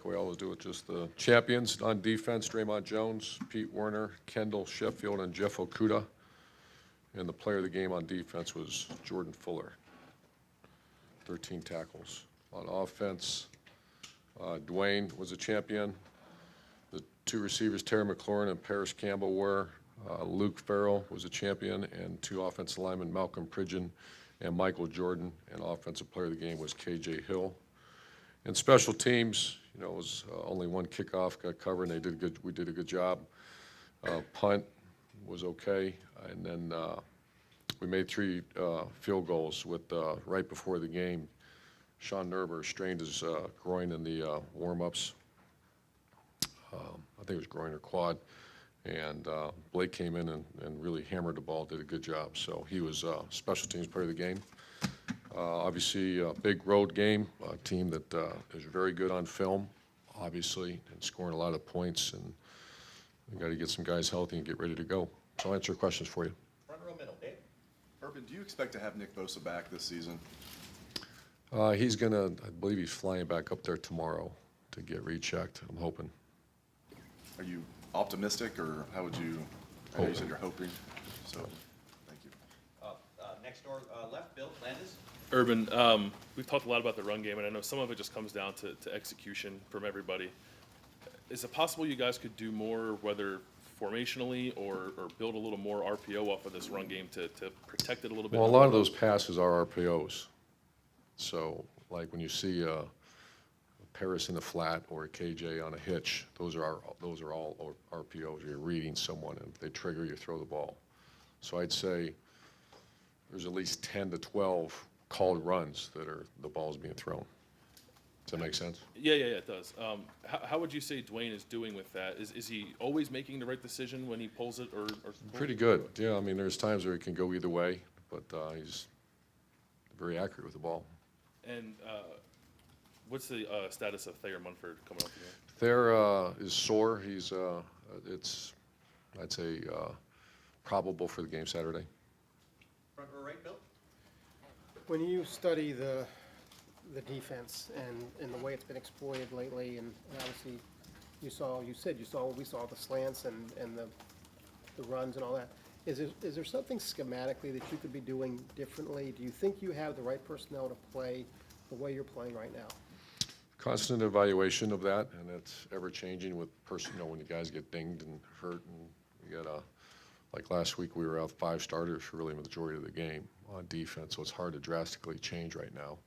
like we always do with just the champions. On defense, Draymond Jones, Pete Werner, Kendall Sheffield, and Jeff Okuda. And the player of the game on defense was Jordan Fuller, 13 tackles. On offense, Dwayne was a champion. The two receivers, Terry McLaurin and Paris Campbell, were. Luke Farrell was a champion, and two offensive linemen, Malcolm Pridgeon and Michael Jordan. And offensive player of the game was K.J. Hill. And special teams, you know, it was only one kickoff got covered, and they did good. We did a good job. Punt was okay, and then we made 3 field goals with right before the game. Sean Nerber strained his groin in the warm-ups. I think it was groin or quad. And Blake came in and really hammered the ball, did a good job. So he was special teams player of the game. Obviously, a big road game, a team that is very good on film, obviously, and scoring a lot of points. And we got to get some guys healthy and get ready to go. So I'll answer questions for you. Front row middle, Dave. Urban, do you expect to have Nick Bosa back this season? He's going to, I believe he's flying back up there tomorrow to get rechecked, I'm hoping. Are you optimistic, or how would you, I know you said you're hoping, so thank you. Next door left, Bill Landis. Urban, we've talked a lot about the run game, and I know some of it just comes down to execution from everybody. Is it possible you guys could do more, whether formationally or build a little more RPO off of this run game to protect it a little bit? Well, a lot of those passes are RPOs. So, like when you see Paris in the flat or a KJ on a hitch, those are all RPOs. You're reading someone, and if they trigger, you throw the ball. So I'd say there's at least 10 to 12 called runs that are the ball's being thrown. Does that make sense? Yeah, it does. How would you say Dwayne is doing with that? Is he always making the right decision when he pulls it, or Pretty good. Yeah, I mean, there's times where he can go either way, but he's very accurate with the ball. And what's the status of Thayer Munford coming up again? Thayer is sore. He's I'd say probable for the game Saturday. Front row right, Bill. When you study the defense and the way it's been exploited lately, and obviously you said you saw the slants and the runs and all that. Is there something schematically that you could be doing differently? Do you think you have the right personnel to play the way you're playing right now? Constant evaluation of that, and it's ever changing with when the guys get dinged and hurt, and you got like last week we were out 5 starters for really the majority of the game on defense, so it's hard to drastically change right now.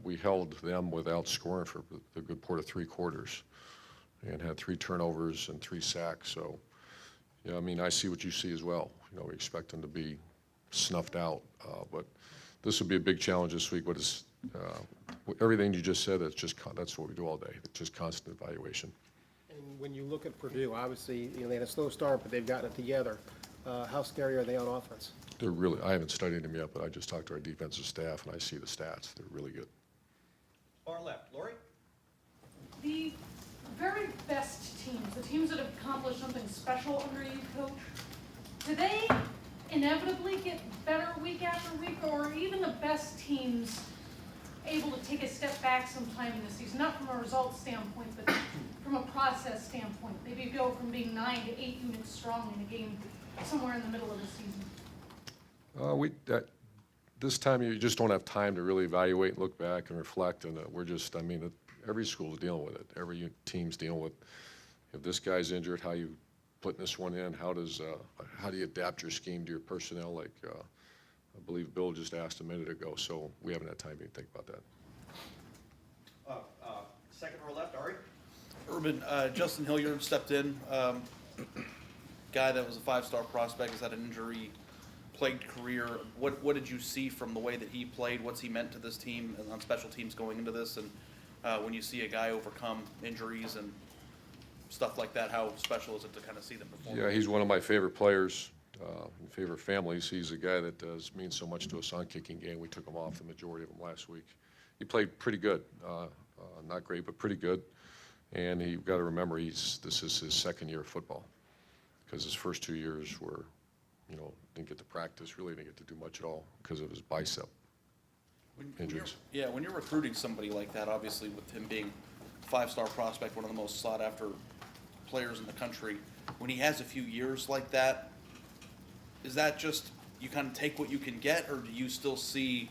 We held them without scoring for the good part of 3 quarters, and had 3 turnovers and 3 sacks. So, yeah, I mean, I see what you see as well. You know, we expect them to be snuffed out, but this will be a big challenge this week. But it's everything you just said. That's what we do all day. It's just constant evaluation. And when you look at Purdue, obviously they had a slow start, but they've gotten it together. How scary are they on offense? They're really. I haven't studied them yet, but I just talked to our defensive staff, and I see the stats. They're really good. Far left, Lori. The very best teams, the teams that have accomplished something special under you, Coach, do they inevitably get better week after week, or are even the best teams able to take a step back sometime in the season? Not from a results standpoint, but from a process standpoint. Maybe go from being 9 to 8 units strong in a game somewhere in the middle of the season. This time you just don't have time to really evaluate and look back and reflect, and every school's dealing with it. Every team's dealing with, if this guy's injured, how you putting this one in, how do you adapt your scheme to your personnel, like I believe Bill just asked a minute ago, so we haven't had time to think about that. Second row left, Ari. Urban, Justin Hilliard stepped in, guy that was a 5-star prospect, has had an injury-plagued career. What did you see from the way that he played? What's he meant to this team and on special teams going into this? And when you see a guy overcome injuries and stuff like that, how special is it to kind of see them perform? Yeah, he's one of my favorite players, and favorite families. He's a guy that means so much to us on kicking game. We took him off the majority of them last week. He played pretty good, not great, but pretty good. And you've got to remember, this is his 2nd year of football, because his first 2 years were, didn't get to practice, really didn't get to do much at all because of his bicep injuries. When you're recruiting somebody like that, obviously with him being five-star prospect, one of the most sought-after players in the country. When he has a few years like that, is that just you kind of take what you can get, or do you still see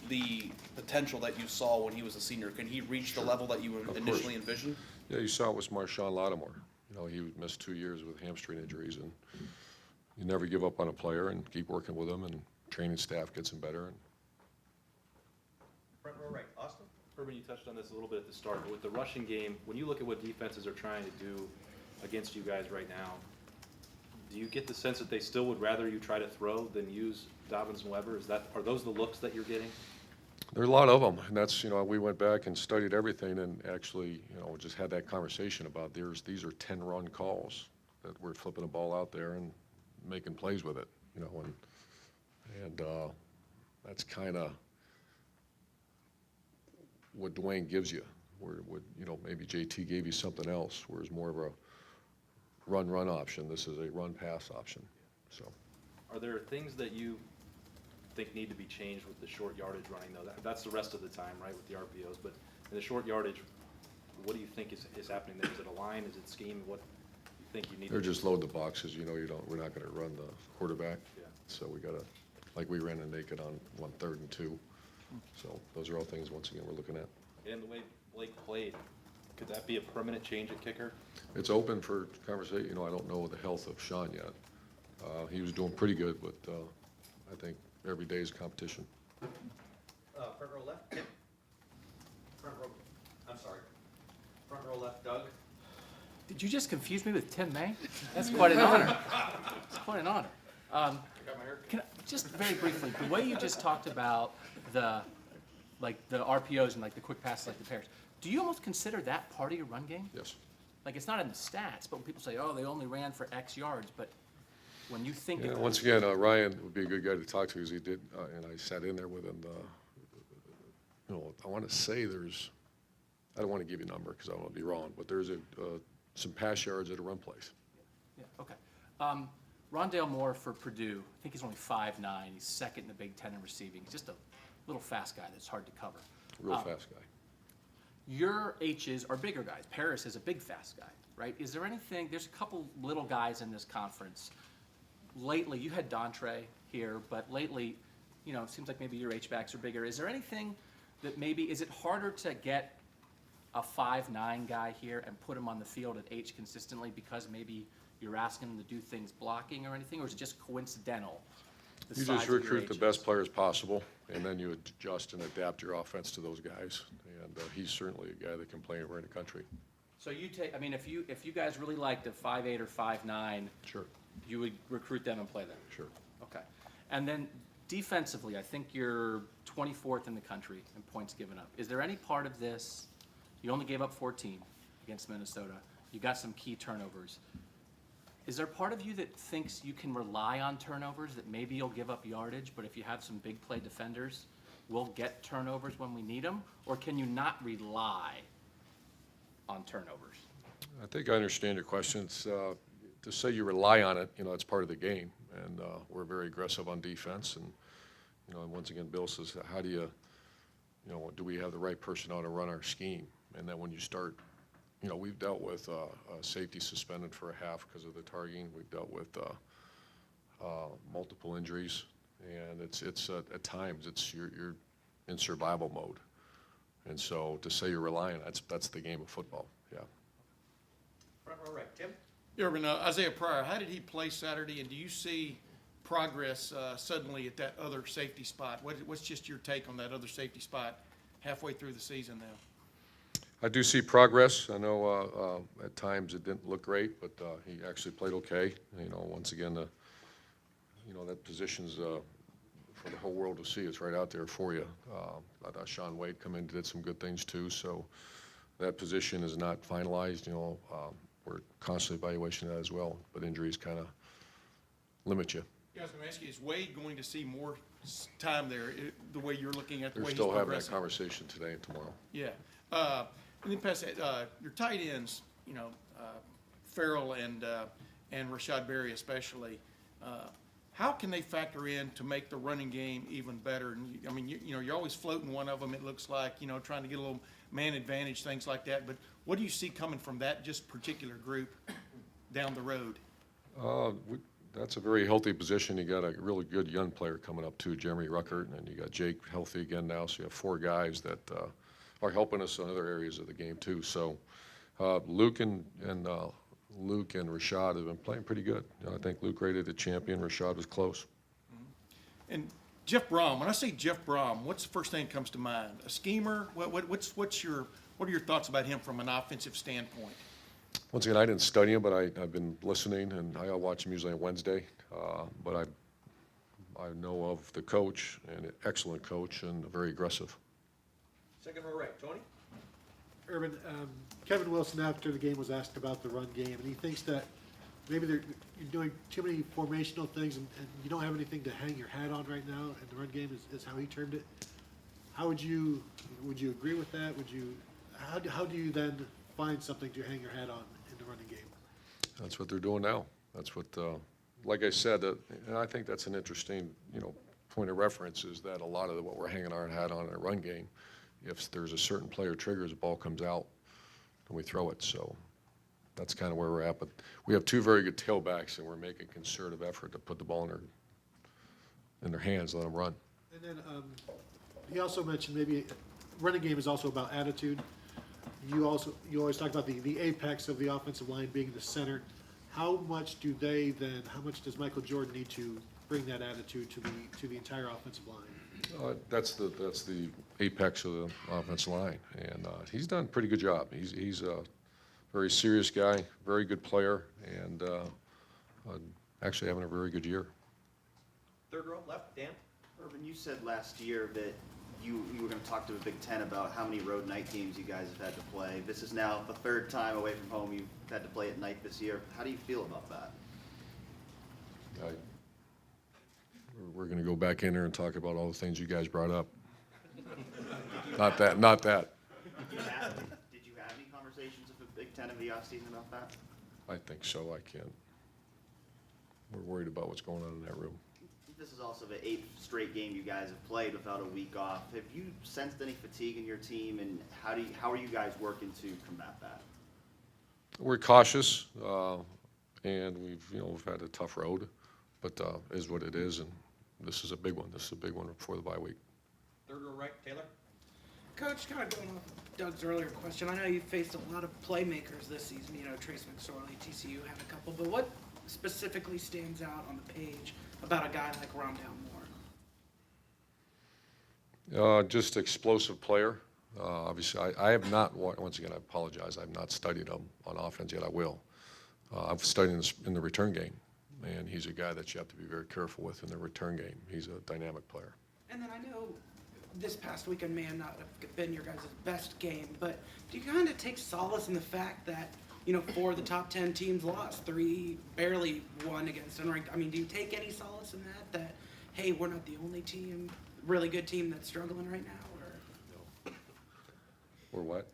the potential that you saw when he was a senior? Can he reach the level that you course. initially envisioned? Yeah, you saw it with Marshawn Lattimore. You know, he missed 2 years with hamstring injuries, and you never give up on a player and keep working with him, and training staff gets him better. And Front row right, Austin? Urban, you touched on this a little bit at the start, but with the rushing game, when you look at what defenses are trying to do against you guys right now, do you get the sense that they still would rather you try to throw than use Dobbins and Weber? Are those the looks that you're getting? there are a lot of them, and that's, you know, we went back and studied everything and actually, you know, just had that conversation about these are 10-run calls that we're flipping the ball out there and making plays with it, you know, and that's kind of what Dwayne gives you, where you know, maybe JT gave you something else, where it's more of a run option. This is a run-pass option, so. Are there things that you think need to be changed with the short yardage running, though? That's the rest of the time, right, with the RPOs, but in the short yardage, what do you think is happening there? Is it a line, is it scheme, what do you think you need to They're do? just load the boxes, you know, we're not gonna run the quarterback. Yeah. So we gotta, like we ran a naked on 1 3rd and 2. So those are all things, once again, we're looking at. And the way Blake played, could that be a permanent change at kicker? It's open for conversation, you know, I don't know the health of Sean yet. He was doing pretty good, but I think every day is competition. Front row left, Tim? Front row, I'm sorry. Front row left, Doug? Did you just confuse me with Tim May? That's quite an honor. It's quite an honor. Can I, just very briefly, the way you just talked about the RPOs and like the quick passes, like the pairs, do you almost consider that part of your run game? Yes. Like it's not in the stats, but when people say, oh, they only ran for X yards, but when you think Yeah, of once again, Ryan would be a good guy to talk to, because he did, and I sat in there with him. You know, I want to say I don't want to give you a number because I don't want to be wrong, but there's some pass yards at a run place. Yeah, okay. Rondale Moore for Purdue, I think he's only 5'9". He's second in the Big Ten in receiving. He's just a little fast guy that's hard to cover. Real fast guy. Your H's are bigger guys. Paris is a big, fast guy, right? Is there anything, there's a couple little guys in this conference. Lately, you had Dontre here, but lately, you know, it seems like maybe your H-backs are bigger. Is there anything that maybe, is it harder to get a 5'9" guy here and put him on the field at H consistently because maybe you're asking him to do things blocking or anything, or is it just coincidental? the You size just of your recruit the H's? best players possible, and then you adjust and adapt your offense to those guys. And he's certainly a guy that can play anywhere in the country. So you take, I mean, if you guys really liked a 5'8" or 5'9", Sure, you would recruit them and play them? sure. Okay. And then defensively, I think you're 24th in the country in points given up. Is there any part of this, you only gave up 14 against Minnesota, you got some key turnovers. Is there part of you that thinks you can rely on turnovers, that maybe you'll give up yardage, but if you have some big play defenders, we'll get turnovers when we need them? Or can you not rely on turnovers? I think I understand your question. It's, to say you rely on it, you know, it's part of the game. And we're very aggressive on defense. And, you know, and once again, Bill says, how do you know, do we have the right personnel to run our scheme? And then when you start, you know, we've dealt with safety suspended for a half because of the targeting. We've dealt with multiple injuries. And it's at times, you're in survival mode. And so to say you're relying, that's the game of football, yeah. Front row right, Tim? Urban, Isaiah Pryor, how did he play Saturday, and do you see progress suddenly at that other safety spot? What's just your take on that other safety spot halfway through the season now? I do see progress. I know at times it didn't look great, but he actually played okay. You know, once again, you know, that position's for the whole world to see. It's right out there for you. I thought Sean Wade come in and did some good things too. So that position is not finalized. You know, we're constantly evaluating that as well. But injuries kind of limit you. Yeah, I was going to ask you, is Wade going to see more time there, the way you're looking at the They're way he's still having that progressing? conversation today and tomorrow. Yeah. And then past that, your tight ends, you know, Farrell and Rashad Berry especially, how can they factor in to make the running game even better? And I mean, you know, you're always floating one of them, it looks like, you know, trying to get a little man advantage, things like that. But what do you see coming from that just particular group down the road? That's a very healthy position. You got a really good young player coming up too, Jeremy Ruckert, and you got Jake healthy again now. So you have 4 guys that are helping us in other areas of the game too. So Luke and Rashad have been playing pretty good. I think Luke rated a champion. Rashad was close. And Jeff Brom, when I say Jeff Brom, what's the first thing that comes to mind? A schemer? What are your thoughts about him from an offensive standpoint? Once again, I didn't study him, but I've been listening, and I watch him usually on Wednesday. But I know of the coach, and an excellent coach, and very aggressive. Second row right, Tony? Urban, Kevin Wilson after the game was asked about the run game, and he thinks that maybe you're doing too many formational things, and you don't have anything to hang your hat on right now, and the run game is how he termed it. How would you agree with that? How do you then find something to hang your hat on in the running game? That's what they're doing now. That's what, like I said, and I think that's an interesting, point of reference is that a lot of what we're hanging our hat on in a run game, if there's a certain player triggers, the ball comes out, and we throw it. So that's kind of where we're at. But we have 2 very good tailbacks, and we're making concerted effort to put the ball in their hands, let them run. And then he also mentioned maybe running game is also about attitude. You always talk about the apex of the offensive line being the center. How much does Michael Jordan need to bring that attitude to the entire offensive line? That's the apex of the offensive line, and he's done a pretty good job. He's a very serious guy, very good player, and actually having a very good year. Third row left, Dan? Urban, you said last year that you were going to talk to the Big Ten about how many road night games you guys have had to play. This is now the 3rd time away from home you've had to play at night this year. How do you feel about that? We're going to go back in there and talk about all the things you guys brought up. Not that. Did you have any conversations with the Big Ten in the offseason about that? I think so. I can't. We're worried about what's going on in that room. This is also the 8th straight game you guys have played without a week off. Have you sensed any fatigue in your team, and how are you guys working to combat that? We're cautious, and we've had a tough road, but it is what it is, and this is a big one. This is a big one before the bye week. Third row right, Taylor? Coach, kind of going off Doug's earlier question, I know you faced a lot of playmakers this season, Trace McSorley, TCU had a couple, but what specifically stands out on the page about a guy like Rondell Moore? Just explosive player. Obviously, I have not, once again, I apologize, I have not studied him on offense yet. I will. I've studied him in the return game, and he's a guy that you have to be very careful with in the return game. He's a dynamic player. And then I know this past weekend may not have been your guys' best game, but do you kind of take solace in the fact that 4 of the top 10 teams lost, 3 barely won against unranked? I mean, do you take any solace in that, hey, we're not the only really good team that's struggling right now? Or what?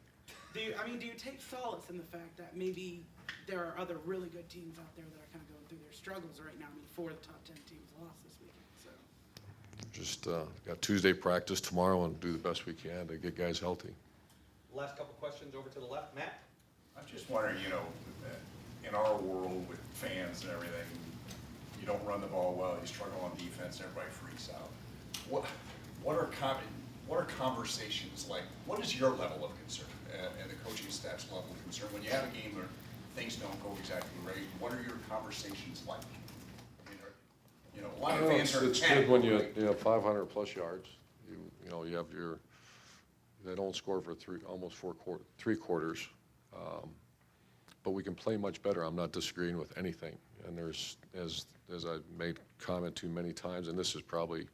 Do you take solace in the fact that maybe there are other really good teams out there that are kind of going through their struggles right now? I mean, 4 of the top 10 teams lost this weekend, so. Just got Tuesday practice tomorrow and do the best we can to get guys healthy. Last couple questions over to the left, Matt? I'm just wondering, in our world with fans and everything, you don't run the ball well, you struggle on defense, and everybody freaks out. What are conversations like? What is your level of concern and the coaching staff's level of concern when you have a game where things don't go exactly right? What are your conversations like? A lot of fans are it's good when you have 500 plus yards. You have they don't score for almost 3 quarters. But we can play much better. I'm not disagreeing with anything. And there's, as I've made comment to many times, and this is probably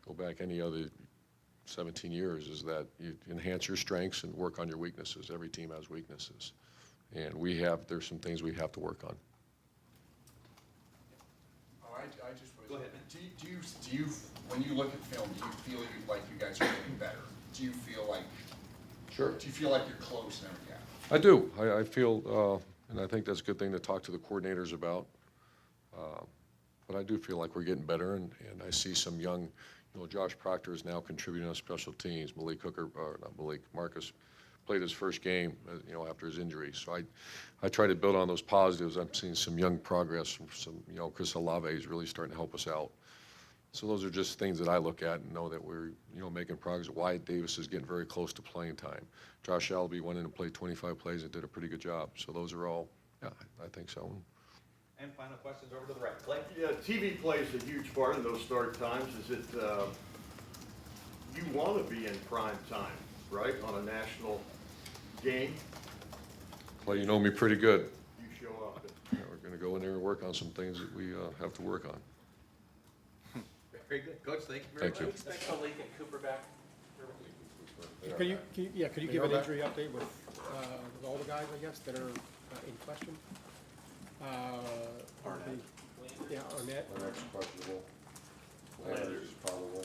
go back any other 17 years, is that you enhance your strengths and work on your weaknesses. Every team has weaknesses. And there's some things we have to work on. I just was. Go ahead. Do you, when you look at film, do you feel like you guys are getting better? Do you feel like? Sure. Do you feel like you're close and everything? I do. I feel, and I think that's a good thing to talk to the coordinators about. But I do feel like we're getting better, and I see some young, Josh Proctor is now contributing on special teams. Marcus played his first game, you know, after his injury. So I try to build on those positives. I'm seeing some young progress from some, you know, Chris Olave is really starting to help us out. So those are just things that I look at and know that we're, you know, making progress. Wyatt Davis is getting very close to playing time. Josh Albee went in and played 25 plays and did a pretty good job. So those are all, yeah, I think so. And final questions over to the right. Clay? Yeah, TV plays a huge part in those start times. Is it, you want to be in prime time, right, on a national game? Clay, you know me pretty good. You show up. Yeah, we're going to go in there and work on some things that we have to work on. Very good. Coach, thank you very Thank you. much. Expect Malik and Cooper back. Could you give an injury update with all the guys, I guess, that are in question? Arnett. Yeah, Arnett. Arnett's questionable. Landers is probable.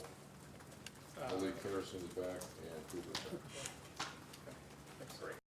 Malik Harrison's back and Cooper's back.